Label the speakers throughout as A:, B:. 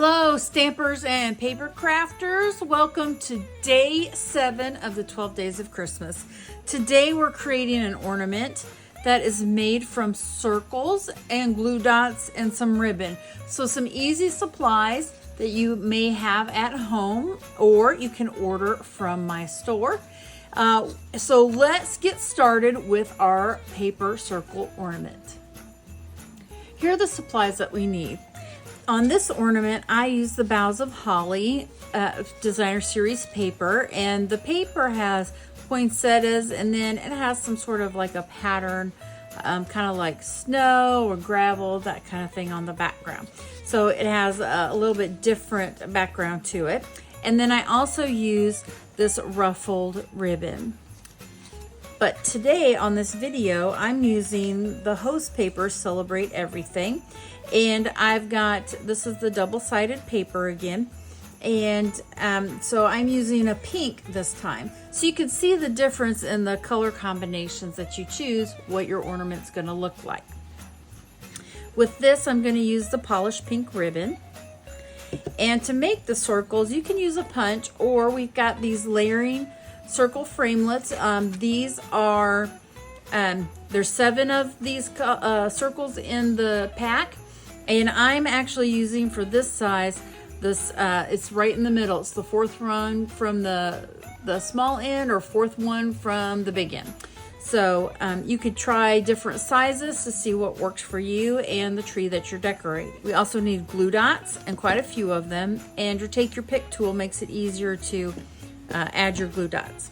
A: Hello, stampers and paper crafters. Welcome to day 7 of the 12 days of Christmas. Today we're creating an ornament that is made from circles and glue dots and some ribbon. So some easy supplies that you may have at home, or you can order from my store. So let's get started with our paper circle ornament. Here are the supplies that we need. On this ornament, I use the Boughs of Holly designer series paper, and the paper has poinsettias, and then it has some sort of like a pattern, kind of like snow or gravel, that kind of thing on the background. So it has a little bit different background to it. And then I also use this ruffled ribbon. But today on this video, I'm using the host paper Celebrate Everything. And I've got, this is the double-sided paper again. And so I'm using a pink this time. So you can see the difference in the color combinations that you choose, what your ornament's gonna look like. With this, I'm gonna use the polished pink ribbon. And to make the circles, you can use a punch, or we've got these layering circle framelits. These are, there's 7 of these circles in the pack. And I'm actually using, for this size, this it's right in the middle. It's the 4th run from the small end, or 4th one from the big end. So you could try different sizes to see what works for you and the tree that you're decorating. We also need glue dots, and quite a few of them. And your take your pick tool makes it easier to add your glue dots.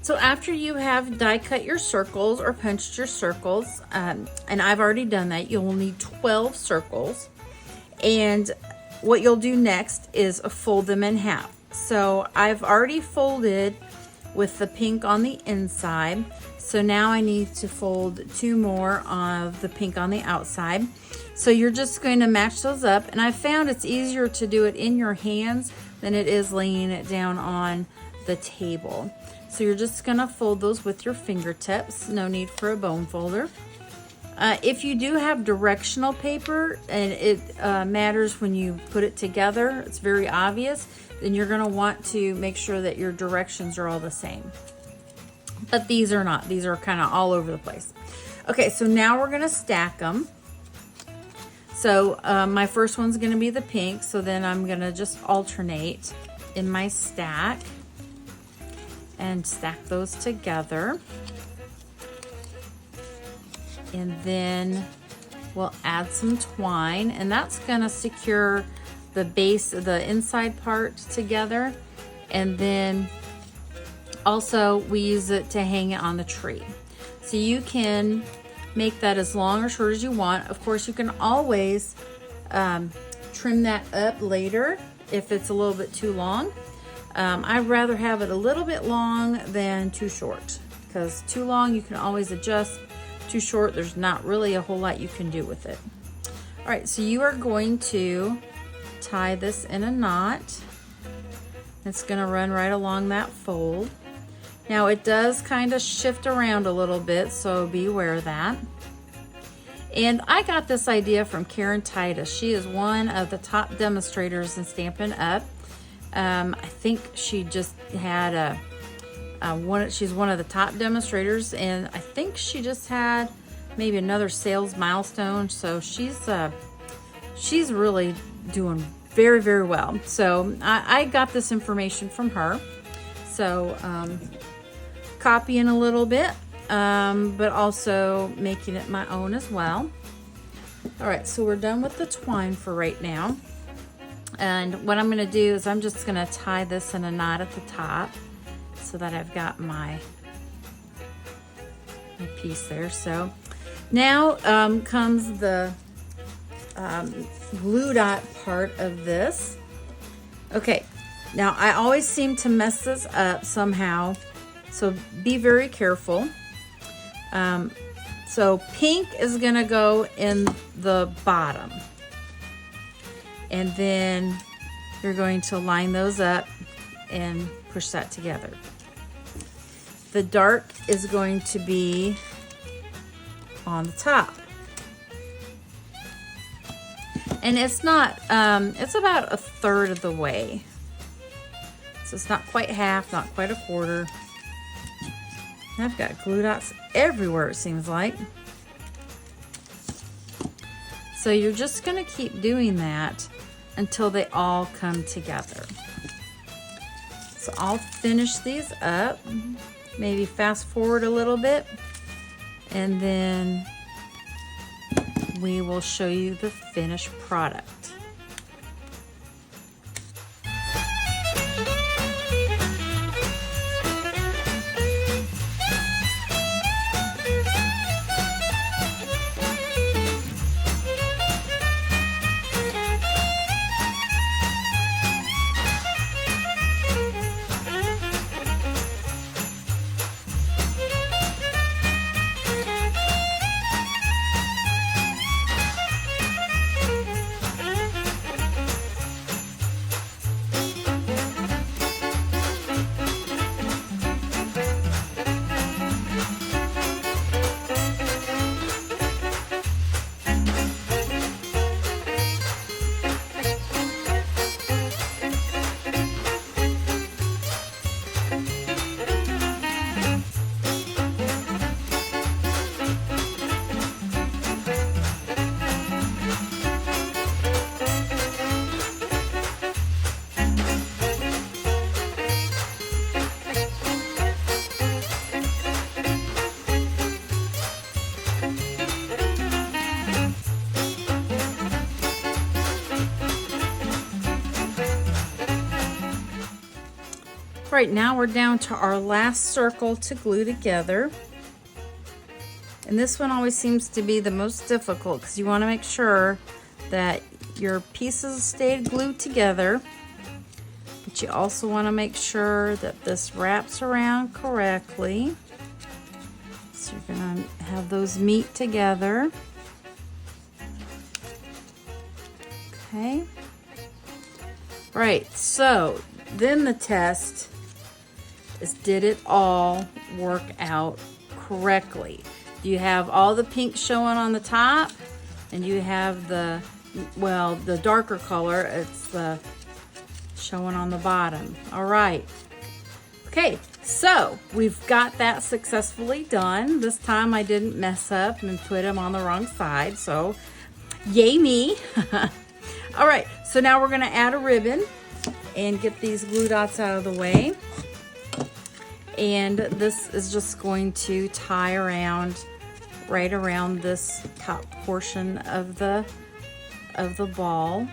A: So after you have die cut your circles or punched your circles, and I've already done that, you'll need 12 circles. And what you'll do next is fold them in half. So I've already folded with the pink on the inside. So now I need to fold 2 more of the pink on the outside. So you're just going to match those up. And I found it's easier to do it in your hands than it is laying it down on the table. So you're just gonna fold those with your fingertips. No need for a bone folder. If you do have directional paper, and it matters when you put it together, it's very obvious, then you're gonna want to make sure that your directions are all the same. But these are not. These are kind of all over the place. Okay, so now we're gonna stack them. So my first one's gonna be the pink, so then I'm gonna just alternate in my stack and stack those together. And then we'll add some twine, and that's gonna secure the base, the inside part together. And then also we use it to hang it on the tree. So you can make that as long or short as you want. Of course, you can always trim that up later if it's a little bit too long. I'd rather have it a little bit long than too short, because too long you can always adjust. Too short, there's not really a whole lot you can do with it. All right, so you are going to tie this in a knot. It's gonna run right along that fold. Now it does kind of shift around a little bit, so be aware of that. And I got this idea from Karen Titus. She is one of the top demonstrators in Stampin' Up. I think she just had she's one of the top demonstrators, and I think she just had maybe another sales milestone. So she's really doing very, very well. So I got this information from her. So copying a little bit, but also making it my own as well. All right, so we're done with the twine for right now. And what I'm gonna do is I'm just gonna tie this in a knot at the top so that I've got my piece there. So now comes the glue dot part of this. Okay, now I always seem to mess this up somehow, so be very careful. So pink is gonna go in the bottom. And then you're going to line those up and push that together. The dark is going to be on the top. And it's not, it's about a third of the way. So it's not quite half, not quite a quarter. I've got glue dots everywhere, it seems like. So you're just gonna keep doing that until they all come together. So I'll finish these up, maybe fast forward a little bit, and then we will show you the finished product. Right now we're down to our last circle to glue together. And this one always seems to be the most difficult because you want to make sure that your pieces stayed glued together, but you also want to make sure that this wraps around correctly. So you're going to have those meet together. Okay. Right, so then the test is, did it all work out correctly? You have all the pink showing on the top, and you have the, well, the darker color, it's showing on the bottom. All right. Okay, so we've got that successfully done. This time I didn't mess up and put them on the wrong side, so yay me. All right, so now we're gonna add a ribbon and get these glue dots out of the way. And this is just going to tie around, right around this top portion of the ball.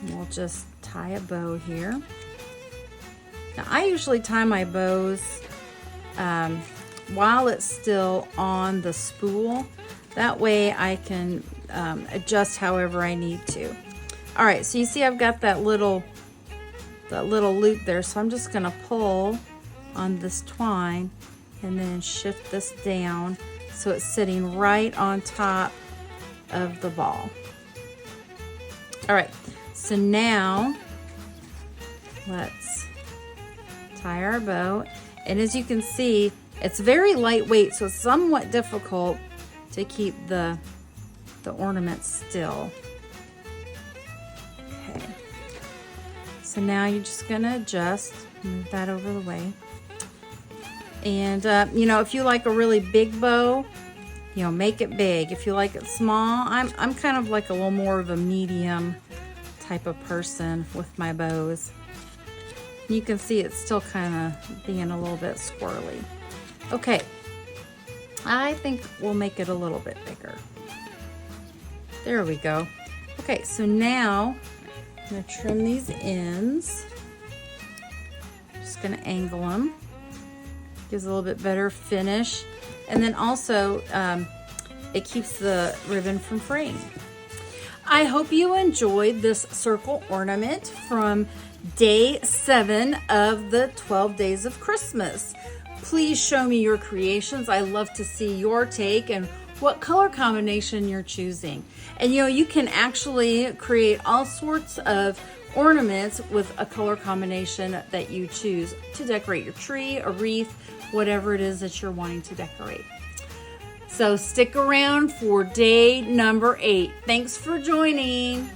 A: And we'll just tie a bow here. Now I usually tie my bows while it's still on the spool. That way I can adjust however I need to. All right, so you see I've got that little loop there, so I'm just gonna pull on this twine and then shift this down so it's sitting right on top of the ball. All right, so now let's tie our bow, and as you can see, it's very lightweight, so it's somewhat difficult to keep the ornament still. Okay, so now you're just gonna adjust, move that over the way. And you know, if you like a really big bow, you know, make it big. If you like it small, I'm kind of like a little more of a medium type of person with my bows. You can see it's still kind of being a little bit squirrely. Okay, I think we'll make it a little bit bigger. There we go. Okay, so now I'm gonna trim these ends. Just gonna angle them. Gives a little bit better finish. And then also, it keeps the ribbon from fraying. I hope you enjoyed this circle ornament from day 7 of the 12 days of Christmas. Please show me your creations. I love to see your take and what color combination you're choosing. And you know, you can actually create all sorts of ornaments with a color combination that you choose to decorate your tree, a wreath, whatever it is that you're wanting to decorate. So stick around for day number 8. Thanks for joining.